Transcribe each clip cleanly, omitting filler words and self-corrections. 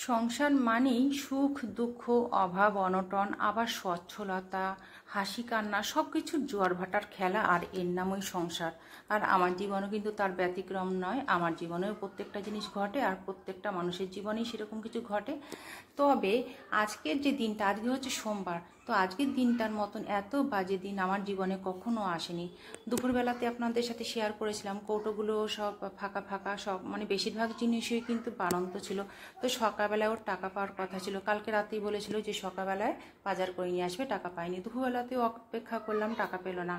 সংসার মানেই সুখ দুঃখ অভাব অনটন আবার সচ্ছলতা হাসি কান্না সব কিছুর জোয়ার ভাটার খেলা, আর এর নামই সংসার। আর আমার জীবনও কিন্তু তার ব্যতিক্রম নয়। আমার জীবনেও প্রত্যেকটা জিনিস ঘটে, আর প্রত্যেকটা মানুষের জীবনেই সেরকম কিছু ঘটে। তবে আজকের যে দিনটা, আজকে হচ্ছে সোমবার, তো আজকের দিনটার মতন এত বাজে দিন আমার জীবনে কখনো আসেনি। দুপুরবেলাতে আপনাদের সাথে শেয়ার করেছিলাম কৌটোগুলো সব ফাঁকা ফাঁকা, সব মানে বেশিরভাগ জিনিসই কিন্তু বাড়ন্ত ছিল। তো সকালবেলায় ওর টাকা পাওয়ার কথা ছিল, কালকে রাতেই বলেছিল যে সকালবেলায় বাজার করে নিয়ে আসবে, টাকা পাইনি। দুপুরবেলাতেও অপেক্ষা করলাম, টাকা পেলো না।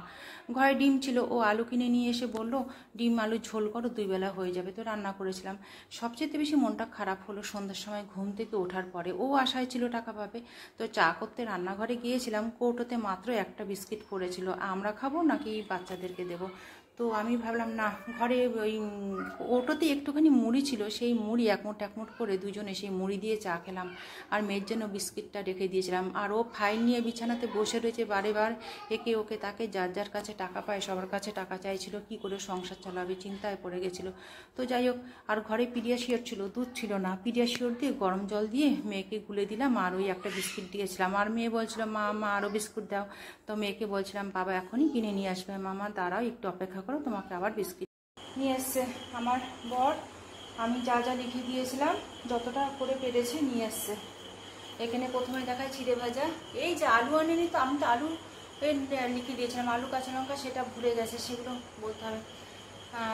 ঘরে ডিম ছিল, ও আলু কিনে নিয়ে এসে বললো ডিম আলু ঝোল করো, 2 বেলা হয়ে যাবে। তো রান্না করেছিলাম। সবচেয়ে বেশি মনটা খারাপ হলো সন্ধ্যার সময় ঘুম থেকে ওঠার পরে। ও আশায় ছিল টাকা পাবে, তো চা করতে রান্নাঘরে গিয়েছিলাম, কৌটোতে মাত্র একটা বিস্কিট পড়েছিল। আমরা খাবো নাকি বাচ্চাদেরকে দেবো? তো আমি ভাবলাম না, ঘরে ওই ওটোতে একটুখানি মুড়ি ছিল, সেই মুড়ি একমুট একমুট করে দুজনে সেই মুড়ি দিয়ে চা খেলাম। আর মেয়ের জন্য বিস্কিটটা রেখে দিয়েছিলাম। আর ও ফাইল নিয়ে বিছানাতে বসে রয়েছে, বারে বার একে ওকে তাকে, যার যার কাছে টাকা পায় সবার কাছে টাকা চাইছিল, কি করে সংসার চালাবে চিন্তায় পড়ে গেছিলো। তো যাই হোক, আর ঘরে পিডিয়াশিওর ছিল, দুধ ছিল না, পিডিয়াশিওর দিয়ে গরম জল দিয়ে মেয়েকে গুলে দিলাম, আর ওই একটা বিস্কিট দিয়েছিলাম। আর মেয়ে বলছিল মা মা আরও বিস্কুট দাও। তো মেয়েকে বলছিলাম বাবা এখনই কিনে নিয়ে আসবে, মামা দাঁড়াও একটু অপেক্ষা করো, তোমাকে আবার বিস্কিট নিয়ে এসছে আমার বর। আমি যা যা লিখে দিয়েছিলাম যতটা করে পেরেছে নিয়ে এসছে। এখানে প্রথমে দেখায় চিড়ে ভাজা, এই যে আলু আনেনি, তো আমি তো আলু লিখে দিয়েছিলাম, আলু কাঁচা লঙ্কা সেটা ভুলে গেছে, সেগুলো বলতে হবে।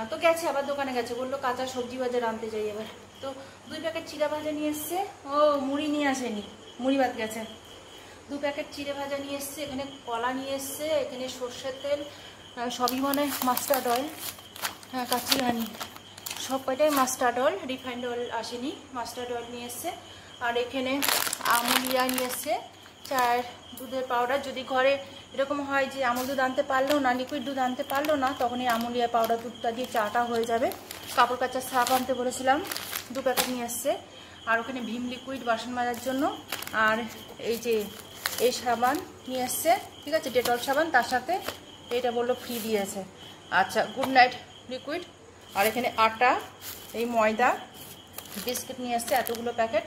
তো গেছে আবার দোকানে গেছে, বললো কাঁচা সবজি বাজার আনতে যাই এবার। তো 2 প্যাকেট চিড়া ভাজা নিয়ে এসছে। ও মুড়ি নিয়ে আসেনি, মুড়ি ভাত গেছে। 2 প্যাকেট চিড়ে ভাজা নিয়ে এসছে, এখানে কলা নিয়ে এসছে, এখানে সর্ষের তেল, সবই মানে মাস্টার্ড অয়েল, হ্যাঁ কাঁচি হানি, সব কয়টাই মাস্টার্ড অয়েল, রিফাইন্ড অয়েল আসেনি, মাস্টার্ড অয়েল নিয়ে এসছে। আর এখানে আমুলিয়া নিয়ে এসছে, চায়ের দুধের পাউডার। যদি ঘরে এরকম হয় যে আমুল দুধ আনতে পারলো না, লিকুইড দুধ আনতে পারলো না, তখন এই আমুলিয়া পাউডার দুধটা দিয়ে চাটা হয়ে যাবে। কাপড় কাচার সাবান আনতে বলেছিলাম, 2 প্যাকেট নিয়ে এসছে। আর ওখানে ভীম লিকুইড বাসন মাজার জন্য। আর এই যে এই সাবান নিয়ে এসছে, ঠিক আছে, ডেটল সাবান, তার সাথে এটা বললো ফ্রি দিয়েছে। আচ্ছা, গুড নাইট লিকুইড। আর এখানে আটা, এই ময়দা, বিস্কিট নিয়ে এসছে এতগুলো প্যাকেট,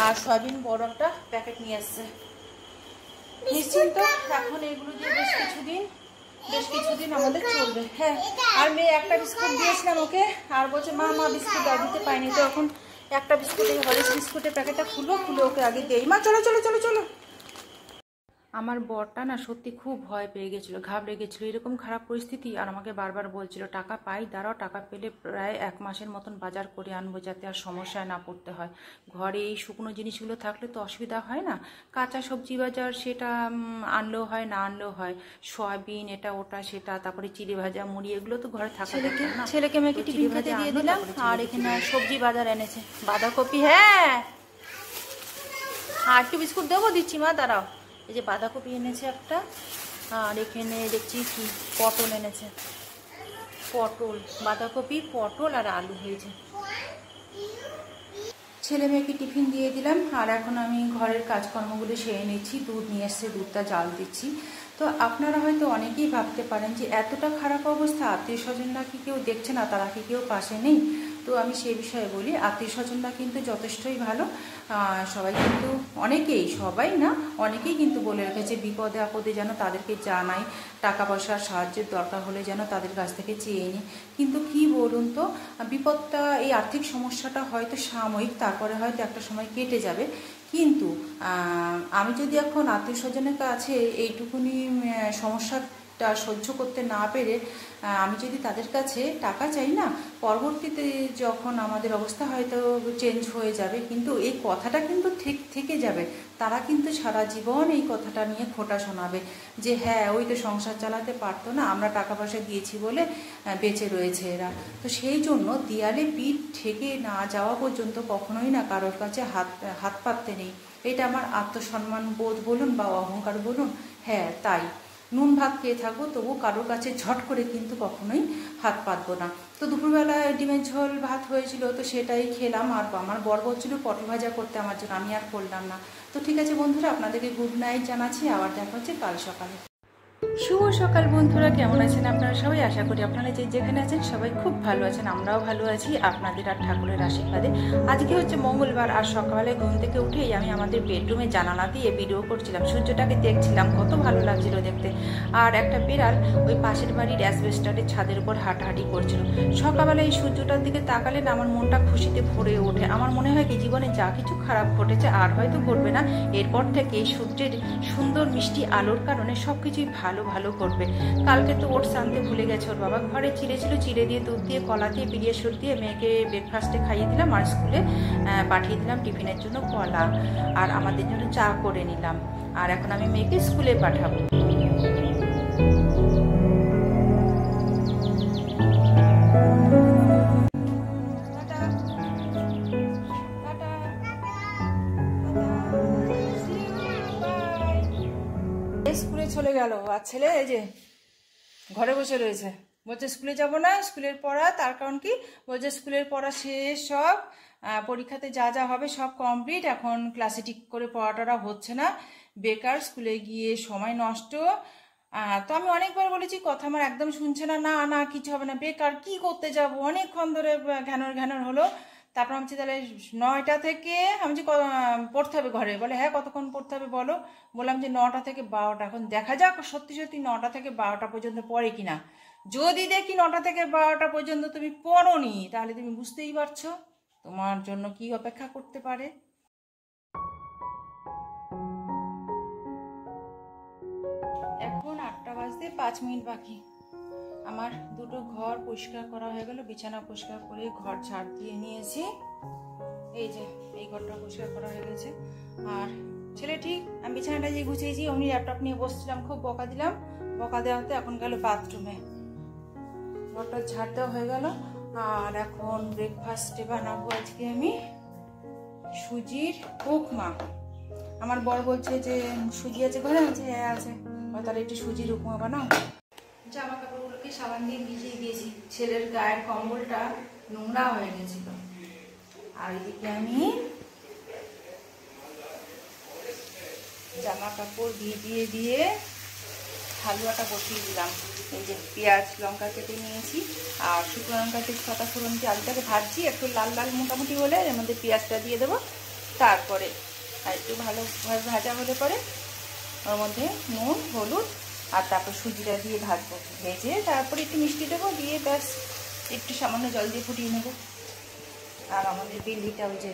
আর সয়াবিন বড় একটা প্যাকেট নিয়ে এসছে। নিশ্চিন্ত এখন এগুলো দিয়ে বেশ কিছুদিন আমাদের চলবে। হ্যাঁ, আর মেয়ে একটা বিস্কুট দিয়েছিলাম ওকে, আর বলছে মা মা বিস্কুট আর দিতে পাইনি। তো এখন একটা বিস্কুট, এই হলিক্স বিস্কুটের প্যাকেটটা খুলে ওকে আগে দেই। মা চলো চলো চলো চলো। আমার বরটা না সত্যি খুব ভয় পেয়ে গেছিলো, ঘাবড়ে গেছিলো, এরকম খারাপ পরিস্থিতি। আর আমাকে বারবার বলছিল টাকা পাই, দাঁড়াও, টাকা পেলে প্রায় 1 মাসের মতন বাজার করে আনবো, যাতে আর সমস্যায় না পড়তে হয়। ঘরে এই শুকনো জিনিসগুলো থাকলে তো অসুবিধা হয় না, কাঁচা সবজি বাজার সেটা আনলেও হয়, না আনলেও হয়, সয়াবিন এটা ওটা সেটা, তারপরে চিড়ে ভাজা মুড়ি, এগুলো তো ঘরে থাকা দরকার না। ছেলেকে মেয়েকে টিফিন খেতে দিয়ে দিলাম। আর এখানে সবজি বাজার এনেছে, বাঁধাকপি, হ্যাঁ আর একটু বিস্কুট দেবো, দিচ্ছি মা দাঁড়াও। এই যে বাঁধাকপি এনেছে একটা, আর এখানে দেখছি কি পটল এনেছে, পটল, বাঁধাকপি, পটল আর আলু হয়েছে। ছেলে মেয়েকে টিফিন দিয়ে দিলাম, আর এখন আমি ঘরের কাজকর্মগুলো সেরে নিচ্ছি। দুধ নিয়ে এসছে, দুধটা জাল দিচ্ছি। তো আপনারা হয়তো অনেকেই ভাবতে পারেন যে এতটা খারাপ অবস্থা, আত্মীয় স্বজনরা কি কেউ দেখছে না, তারা কি কেউ পাশে নেই? তো আমি সেই বিষয়ে বলি, আত্মীয় স্বজনরা কিন্তু যথেষ্টই ভালো। সবাই কিন্তু, অনেকেই, সবাই না অনেকেই কিন্তু বলে রেখেছে বিপদে আপদে যেন তাদেরকে জানাই, টাকা পয়সার সাহায্যের দরকার হলে যেন তাদের কাছ থেকে চেয়ে নিই। কিন্তু কি বলুন তো, বিপদটা, এই আর্থিক সমস্যাটা হয়তো সাময়িক, তারপরে হয়তো একটা সময় কেটে যাবে। কিন্তু আমি যদি এখন আত্মীয় স্বজনের কাছে এইটুকুনি সমস্যাটা সহ্য করতে না পেরে আমি যদি তাদের কাছে টাকা চাই না, পরবর্তীতে যখন আমাদের অবস্থা হয়তো চেঞ্জ হয়ে যাবে, কিন্তু এই কথাটা কিন্তু ঠিক থেকে যাবে। তারা কিন্তু সারা জীবন এই কথাটা নিয়ে খোঁটা শোনাবে যে হ্যাঁ ওই তো সংসার চালাতে পারতো না, আমরা টাকা পয়সা দিয়েছি বলে বেঁচে রয়েছে এরা। তো সেই জন্য দেয়ালে পিঠ ঠেকে না যাওয়া পর্যন্ত কখনোই না কারোর কাছে হাত পাততে নেই। এটা আমার আত্মসম্মান বোধ বলুন বা অহংকার বলুন, হ্যাঁ তাই। নুন ভাত খেয়ে থাকবো, তবু কারোর কাছে ঝট করে কিন্তু কখনোই হাত পাতবো না। তো দুপুরবেলায় ডিমের ঝোল ভাত হয়েছিল, তো সেটাই খেলাম। আর আমার বর বলছিল পটল ভাজা করতে আমার জন্য, আমি আর করলাম না। তো ঠিক আছে বন্ধুরা, আপনাদেরকে গুড নাইট জানাচ্ছি, আবার দেখা হচ্ছে কাল সকালে। শুভ সকাল বন্ধুরা, কেমন আছেন আপনারা সবাই? আশা করি আপনারা যে যেখানে আছেন সবাই খুব ভালো আছেন। আমরাও ভালো আছি আপনাদের আর ঠাকুরের আশীর্বাদে। আজকে হচ্ছে মঙ্গলবার, আর সকালে ঘুম থেকে উঠেই আমি আমাদের বেডরুমে জানালা দিয়ে ভিডিও করছিলাম, সূর্যটাকে দেখছিলাম, কত ভালো লাগছিল দেখতে। আর একটা বিড়াল ওই পাশের বাড়ির অ্যাসবেস্টারের ছাদের উপর হাঁটাহাঁটি করছিল। সকালবেলা এই সূর্যটার দিকে তাকালে না আমার মনটা খুশিতে ভরে ওঠে। আমার মনে হয় কি জীবনে যা কিছু খারাপ ঘটেছে আর হয়তো ঘটবে না, এরপর থেকে এই সূর্যের সুন্দর মিষ্টি আলোর কারণে সব কিছুই ভালো ভালো করবে। কালকে তো ওটস আনতে ভুলে গেছে ওর বাবা, ঘরে চিড়ে ছিল, চিড়ে দিয়ে দুধ দিয়ে কলা দিয়ে পিরিয়াসুর দিয়ে মেয়েকে ব্রেকফাস্টে খাইয়ে দিলাম, আর স্কুলে পাঠিয়ে দিলাম টিফিনের জন্য কলা, আর আমাদের জন্য চা করে নিলাম। আর এখন আমি মেয়েকে স্কুলে পাঠাবো। স্কুলে চলে গেল, আর ছেলে এই যে ঘরে বসে রয়েছে, বলছে স্কুলে যাব না, স্কুলের পড়া। তার কারণ কি বলছে স্কুলের পড়া শেষ, সব পরীক্ষাতে যা যা হবে সব কমপ্লিট, এখন ক্লাসে ঠিক করে পড়াটা হচ্ছে না, বেকার স্কুলে গিয়ে সময় নষ্ট। তো আমি অনেকবার বলেছি, কথা আমার একদম শুনছে না, না না কিছু হবে না, বেকার কি করতে যাব, অনেকক্ষণ ধরে ঘ্যানর ঘ্যানর হলো। তারপর আমি তাহলে 9টা থেকে আমি যে পড়তে হবে ঘরে, বলে হ্যাঁ কতক্ষণ পড়তে হবে বলো। বললাম যে 9টা থেকে 12টা, এখন দেখা যাক সত্যি সত্যি 9টা থেকে 12টা পর্যন্ত পড়ে কিনা। যদি দেখি 9টা থেকে 12টা পর্যন্ত তুমি পড়োনি, তাহলে তুমি বুঝতেই পারছো তোমার জন্য কি অপেক্ষা করতে পারে। এখন 8টা বাজতে 5 মিনিট বাকি। আমার দুটো ঘর পরিষ্কার করা হয়ে গেল, বিছানা পরিষ্কার করে ঘর ঝাড় দিয়ে নিয়েছি। এই যে এই ঘরটা পরিষ্কার করা হয়ে গেছে। আর ছেলে ঠিক আমি বিছানাটা যে গুছিয়েছি অমনি ল্যাপটপ নিয়ে বসছিলাম, খুব বকা দিলাম, বকা দেওয়াতে এখন গেল বাথরুমে। ঘরটা ঝাড় দেওয়া হয়ে গেল। আর এখন ব্রেকফাস্টে বানাবো আজকে আমি সুজির উপমা। আমার বর বলছে যে সুজি আছে ঘরে, আছে হ্যাঁ আছে, তাহলে একটু সুজির উপমা বানাও। জামা কাপড়গুলোকে সাবান দিয়ে ভিজিয়ে দিয়েছি, ছেলের গায়ের কম্বলটা নোংরা হয়ে গেছিল। আর এদিকে আমি জামা কাপড় ভিজিয়ে দিয়ে হালুয়াটা বসিয়ে দিলাম। এই যে পেঁয়াজ লঙ্কা কেটে নিয়েছি, আর শুকনো লঙ্কা তেজপাতা ফোড়ন দিয়ে আলুটাকে ভাজছি, একটু লাল লাল মোটামুটি হলে এর মধ্যে পেঁয়াজটা দিয়ে দেবো। তারপরে আর একটু ভালো ভাজা হলে পরে ওর মধ্যে নুন হলুদ আর তারপর সুজিটা দিয়ে ভাজবো, ভেজে তারপরে একটু মিষ্টি দেবো, দিয়ে ব্যাস একটু সামান্য জল দিয়ে ফুটিয়ে নেবো। আর আমাদের বিল্ডিটা ওই যে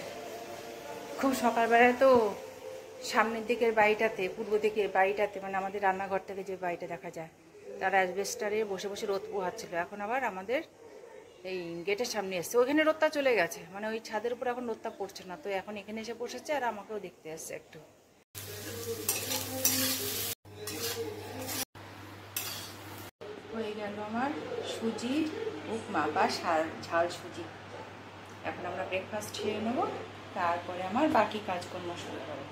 খুব সকালবেলায় তো সামনের দিকের বাড়িটাতে, পূর্ব দিকের বাড়িটাতে, মানে আমাদের রান্নাঘর থেকে যে বাড়িটা দেখা যায়, তারা অ্যাসবেস্টারে বসে বসে রোদ পোহাচ্ছিল। এখন আবার আমাদের এই গেটের সামনে এসছে, ওইখানে রোদটা চলে গেছে, মানে ওই ছাদের উপর এখন রোদটা পড়ছে না, তো এখন এখানে এসে বসেছে আর আমাকেও দেখতে আসছে একটু। হয়ে গেল আমার সুজির উপমা বা ঝাল সুজি। এখন আমরা ব্রেকফাস্ট খেয়ে নেবো, তারপরে আমার বাকি কাজকর্ম শুরু করবো।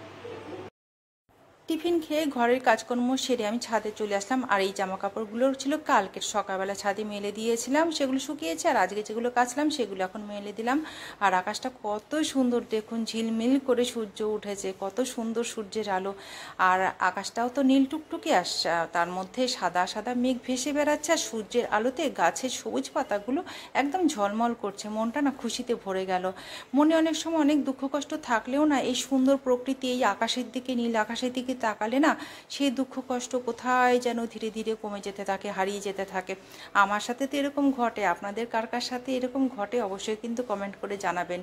টিফিন খেয়ে ঘরের কাজকর্ম সেরে আমি ছাদে চলে আসলাম। আর এই জামা কাপড়গুলো ছিল কালকের সকালবেলা ছাদে মেলে দিয়েছিলাম, সেগুলো শুকিয়েছে, আর আজকে যেগুলো কাচলাম সেগুলো এখন মেলে দিলাম। আর আকাশটা কত সুন্দর দেখুন, ঝিলমিল করে সূর্য উঠেছে, কত সুন্দর সূর্যের আলো। আর আকাশটাও তো নীল টুকটুকে আসছে, তার মধ্যে সাদা সাদা মেঘ ভেসে বেড়াচ্ছে, আর সূর্যের আলোতে গাছের সবুজ পাতাগুলো একদম ঝলমল করছে। মনটা না খুশিতে ভরে গেল। মনে অনেক সময় অনেক দুঃখ কষ্ট থাকলেও না এই সুন্দর প্রকৃতি, এই আকাশের দিকে, নীল আকাশের দিকে তাকালে না সেই দুঃখ কষ্ট কোথায় যেন ধীরে ধীরে কমে যেতে থাকে, হারিয়ে যেতে থাকে। আমার সাথে তো এরকম ঘটে, আপনাদের কার কার সাথে এরকম ঘটে অবশ্যই কিন্তু কমেন্ট করে জানাবেন।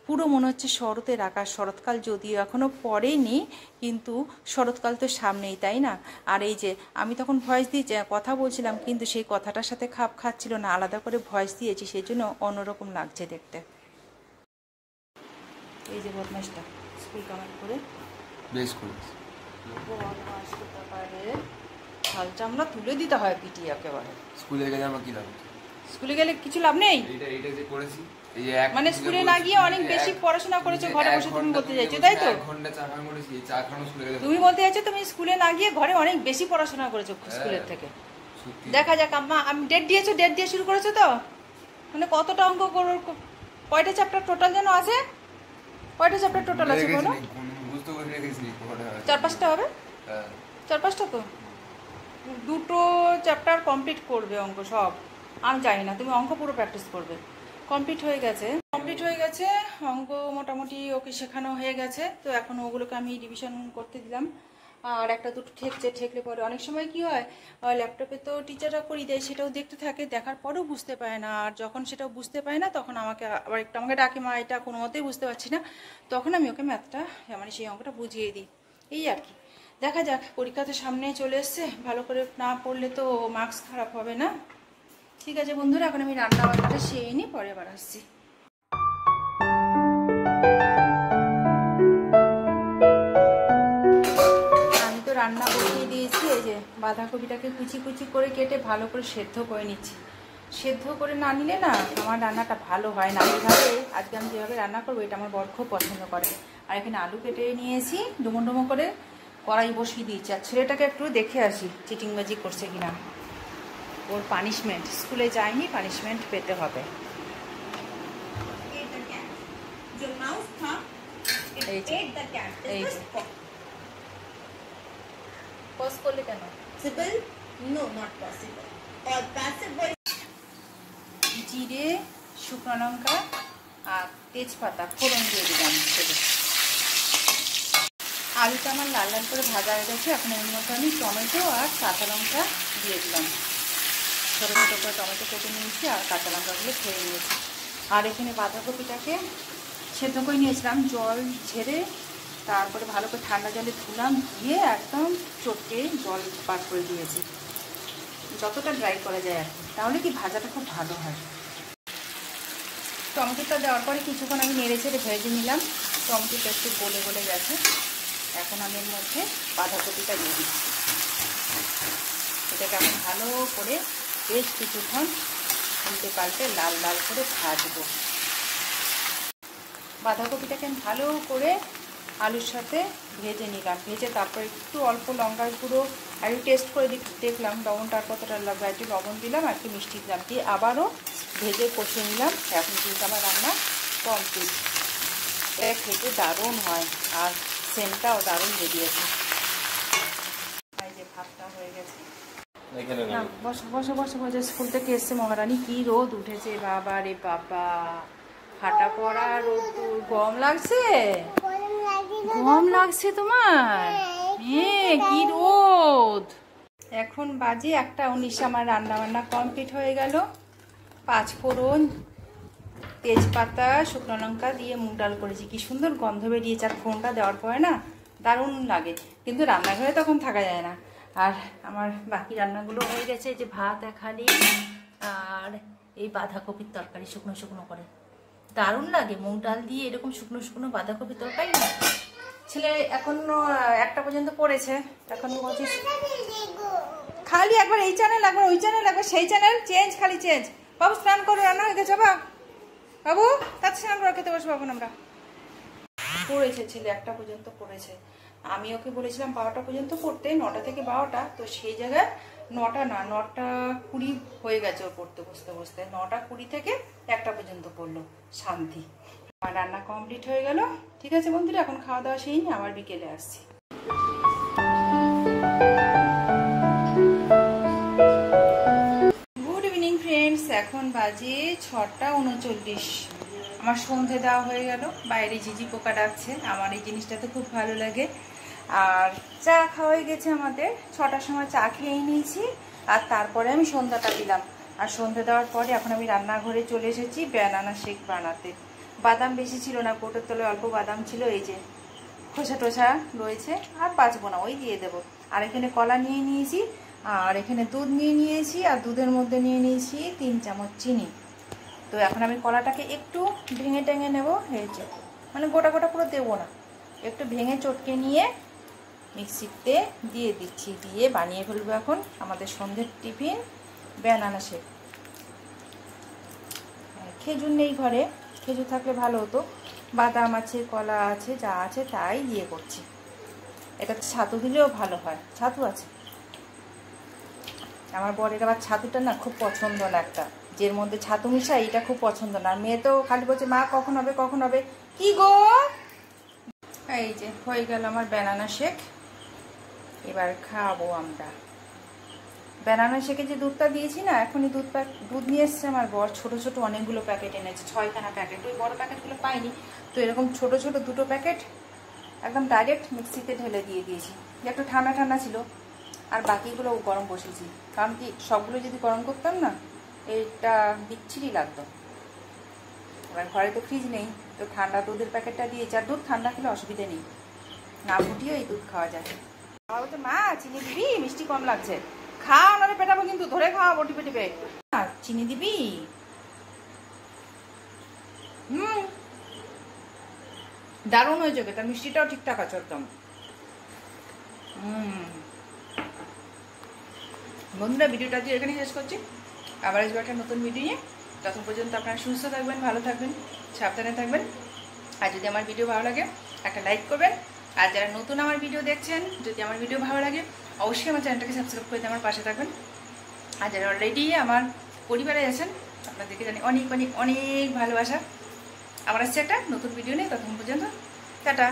পুরো মনে হচ্ছে শরতের আকাশ, শরৎকাল যদিও এখনও পড়েনি, কিন্তু শরৎকাল তো সামনেই, তাই না? আর এই যে আমি তখন ভয়েস দিয়ে কথা বলছিলাম, কিন্তু সেই কথাটার সাথে খাপ খাচ্ছিল না, আলাদা করে ভয়েস দিয়েছি, সেই জন্য অন্যরকম লাগছে দেখতে। এই যে বদমাসটা স্কুল কামাই করে বেশ করেছে, হাল চামড়া তুলে দিতে হয় পিটিয়ে একেবারে। স্কুলে গেলে আমার কি লাভ? স্কুলে গেলে কিছু লাভ নেই, মানে স্কুলে না গিয়ে অনেক বেশি পড়াশোনা করেছো ঘরে বসে, তুমি বলতে চাইছো তাই তো? তুমি বলতে চাইছো তুমি স্কুলে না গিয়ে ঘরে অনেক বেশি পড়াশোনা করেছো স্কুলের থেকে। দেখা যাক আম্মা, আমি ডেট দিয়েছো, ডেট দিয়ে শুরু করেছো তো, মানে কতটা অঙ্ক কয়টা চ্যাপ্টার টোটাল যেন আছে? কয়টা চ্যাপ্টার টোটাল আছে বলো? 4-5টা হবে, 4-5টা তো 2টো চ্যাপ্টার কমপ্লিট করবে অঙ্ক সব। আমি জানি না, তুমি অঙ্ক পুরো প্র্যাকটিস করবে। কমপ্লিট হয়ে গেছে অঙ্ক মোটামুটি ওকে শেখানো হয়ে গেছে। তো এখন ওগুলোকে আমি রিভিশন করতে দিলাম। আর একটা দুটো ঠেকলে পরে অনেক সময় কি হয়, ল্যাপটপে তো টিচাররা করিয়ে দেয়, সেটাও দেখতে থাকে, দেখার পরেও বুঝতে পারে না। আর যখন সেটাও বুঝতে পারে না তখন আমাকে ডাকে, মা এটা কোনো মতেই বুঝতে পারছি না, তখন আমি ওকে ম্যাথটা মানে সেই অঙ্কটা বুঝিয়ে দিই। এই আর কি, দেখা যাক, পরীক্ষাতে সামনে চলে এসছে, ভালো করে না পড়লে তো মার্কস খারাপ হবে না। ঠিক আছে বন্ধুরা, এখন আমি রান্না বান্নাটা সেরে নিই, পরে আবার আসছি। আমি তো রান্না বসিয়ে দিয়েছি। এই যে বাঁধাকপিটাকে কুচি কুচি করে কেটে ভালো করে সেদ্ধ করে নিচ্ছি। সেদ্ধ করে না নিলে না আমার রান্নাটা ভালো হয় না। এইভাবে আজকে আমি যেভাবে রান্না করবো এটা আমার বর খুব পছন্দ করে। আর এখানে আলু কেটে নিয়েছি, ডুমো ডুমো করে কড়াই বসিয়ে দিয়েছি। আর ছেলেটাকে একটু দেখে আসি চিটিংবাজি করছে কিনা। ওর পানিশমেন্ট, স্কুলে যায়নি, পানিশমেন্ট পেতে হবে। পজ করলে কেন? জিরে, শুকনো লঙ্কা আর তেজপাতা ফোড়ন দিয়ে দিলাম। আলুটা আমার লাল লাল করে ভাজা হয়ে গেছে। এখন এর মধ্যে আমি টমেটো আর কাঁচা লঙ্কা দিয়ে দিলাম। ছোটো ছোটো করে টমেটো কেটে নিয়েছি আর কাঁচা লঙ্কাগুলো ছেড়ে নিয়েছি। আর এখানে বাঁধাকপিটাকে সেদ্ধ করে নিয়েছিলাম, জল ঝেড়ে তারপরে ভালো করে ঠান্ডা জলে ধুলাম, ধুয়ে একদম চটকে জল বার করে দিয়েছি, যতটা ড্রাই করা যায় আর কি, তাহলে কি ভাজাটা খুব ভালো হয়। টমেটোটা দেওয়ার পরে কিছুক্ষণ আমি নেড়ে ছেড়ে ভেজে নিলাম। টমেটোটা একটু গলে গলে গেছে। এখন আমি এর মধ্যে বাঁধাকপিটা দিয়ে দিচ্ছি। এটাকে আমি ভালো করে বেশ কিছুক্ষণ উল্টে পাল্টে লাল লাল করে ভাজবো। বাঁধাকপিটাকে আমি ভালো করে আলুর সাথে ভেজে নিলাম। ভেজে তারপর একটু অল্প লঙ্কার গুঁড়ো আর একটু টেস্ট করে দেখলাম লবণটা কতটা লাগবে, একটু লবণ দিলাম আর একটু মিষ্টি দিলাম, দিয়ে আবারও ভেজে কষে নিলাম। এখন কিন্তু আমার রান্না কমপ্লিট। এটা খেতে দারুণ হয় আর সেন্টটাও দারুণ বেরিয়েছে। এই যে ভাতটা হয়ে গেছে। বসো বসো বসো বসে, স্কুল থেকে এসছে মহারানী। কি রোদ উঠেছে বাবা রে বাবা, ফাটা পড়া রোদ। গরম লাগছে? গরম লাগছে তোমার? হ্যাঁ, কি রোদ। এখন বাজে 1:19। আমার রান্না বান্না কমপ্লিট হয়ে গেল। 5 ফোড়ন, তেজপাতা, শুকনো লঙ্কা দিয়ে মুগ ডাল করেছি। কি সুন্দর গন্ধ বেরিয়েছে। আর ফোড়নটা দেওয়ার পরে না দারুণ লাগে, কিন্তু রান্নাঘরে তখন থাকা যায় না। আর আমার বাকি রান্নাগুলো হয়ে গেছে। যে ভাত এখানে আর এই বাঁধাকপির তরকারি শুকনো শুকনো করে দারুণ লাগে। মুগ ডাল দিয়ে এরকম শুকনো শুকনো বাঁধাকপির তরকারি না। ছেলে এখনো 1টা পর্যন্ত পড়েছে। এখন বলছিস খালি একবার এই চ্যানেল, একবার ওই চ্যানেল, একবার সেই চ্যানেল, চেঞ্জ, খালি চেঞ্জ। বাবু স্নান করো, রান্না হয়ে গেছে। বাবু তাতে স্নান করে খেতে বসবো এখন আমরা। পড়েছে ছেলে, 1টা পর্যন্ত পড়েছে। আমি ওকে বলেছিলাম 12টা পর্যন্ত পড়তে, 9টা থেকে 12টা। তো সেই জায়গায় 9টা না, 9:20 হয়ে গেছে ওর পড়তে বসতে বসতে। 9:20 থেকে 1টা পর্যন্ত পড়লো। শান্তি। আমার রান্না কমপ্লিট হয়ে গেল। ঠিক আছে বন্ধুরা, এখন খাওয়া দাওয়া সেই নিয়ে আবার বিকেলে আসছি। গুড ইভিনিং ফ্রেন্ডস, এখন বাজে 6:39। আমার সন্ধে দেওয়া হয়ে গেল। বাইরে ঝিঝি পোকা ডাকছে, আমার এই জিনিসটাতে খুব ভালো লাগে। আর চা খাওয়া হয়ে গেছে আমাদের। 6টার সময় চা খেয়ে নিয়েছি আর তারপরে আমি সন্ধ্যাটা দিলাম। আর সন্ধ্যে দেওয়ার পরে এখন আমি রান্নাঘরে চলে এসেছি ব্যানানা শেক বানাতে। বাদাম বেশি ছিল না, কোটোর তলায় অল্প বাদাম ছিল। এই যে খোসা টোসা রয়েছে, আর বাঁচবো না, ওই দিয়ে দেবো। আর এখানে কলা নিয়ে নিয়েছি, আর এখানে দুধ নিয়ে নিয়েছি, আর দুধের মধ্যে নিয়ে নিয়েছি 3 চামচ চিনি। তো এখন আমি কলাটাকে একটু ভেঙে টেঙে নেবো। এই যে মানে গোটা গোটা পুরো দেবো না, একটু ভেঙে চটকে নিয়ে মিক্সিতে দিয়ে দিচ্ছি। দিয়ে বানিয়ে ফেলবো এখন আমাদের সন্ধ্যের টিফিন ব্যানানা শেক। খেজুর নেই ঘরে, খেজুর থাকলে ভালো হতো। বাদাম আছে, কলা আছে, যা আছে তাই দিয়ে করছি। এটা ছাতু দিলেও ভালো হয়, ছাতু আছে। আমার বরের আবার ছাতুটা না খুব পছন্দ না, একটা যের মধ্যে ছাতু মিশাই এটা খুব পছন্দ না। মেয়ে তো খালি বলছে মা কখন হবে কখন হবে। কি গো, এই যে হয়ে গেল আমার ব্যানানা শেক। এবার খাবো আমরা। বেনানা শেকে যে দুধটা দিয়েছি না, এখনই দুধ নিয়ে এসছে আমার বর। ছোট ছোট অনেকগুলো প্যাকেট এনেছে, 6খানা প্যাকেট। ওই বড় প্যাকেটগুলো পাইনি, তো এরকম ছোট ছোট 2টো প্যাকেট একদম ডাইরেক্ট মিক্সিতে ঢেলে দিয়ে দিয়েছি। একটু ঠান্ডা ঠান্ডা ছিল, আর বাকিগুলো গরম বসেছি। কারণ কি সবগুলো যদি গরম করতাম না, এটা বিচ্ছিরি লাগতো। এবার ঘরে তো ফ্রিজ নেই, তো ঠান্ডা দুধের প্যাকেটটা দিয়েছি। আর দুধ ঠান্ডা খেলে অসুবিধে নেই, না ফুটিয়ে এই দুধ খাওয়া যায়। বাবা বলছে মা চিনি দিবি, মিষ্টি কম লাগছে। খাও নাহলে পেটাবো, কিন্তু ধরে খাওয়াবো টিপে টিপে। চিনি দিবি? দারুণ হয়েছে, তার মিষ্টিটাও ঠিকঠাক আছে একদম। বন্ধুরা, ভিডিওটা দিয়ে এখানে শেষ করছি। আবার আসবো একটা নতুন ভিডিও নিয়ে। তখন পর্যন্ত আপনারা সুস্থ থাকবেন, ভালো থাকবেন, সাবধানে থাকবেন। আর যদি আমার ভিডিও ভালো লাগে একটা লাইক করবেন। আর যারা নতুন আমার ভিডিও দেখছেন, যদি আমার ভিডিও ভালো লাগে অবশ্যই আমার চ্যানেলটাকে সাবস্ক্রাইব করে আমার পাশে থাকবেন। আর যারা অলরেডি আমার পরিবারে আছেন, আপনাদেরকে জানি অনেক অনেক অনেক ভালোবাসা। আবার আসছে একটা নতুন ভিডিও নিয়ে, তখন পর্যন্ত টাটা।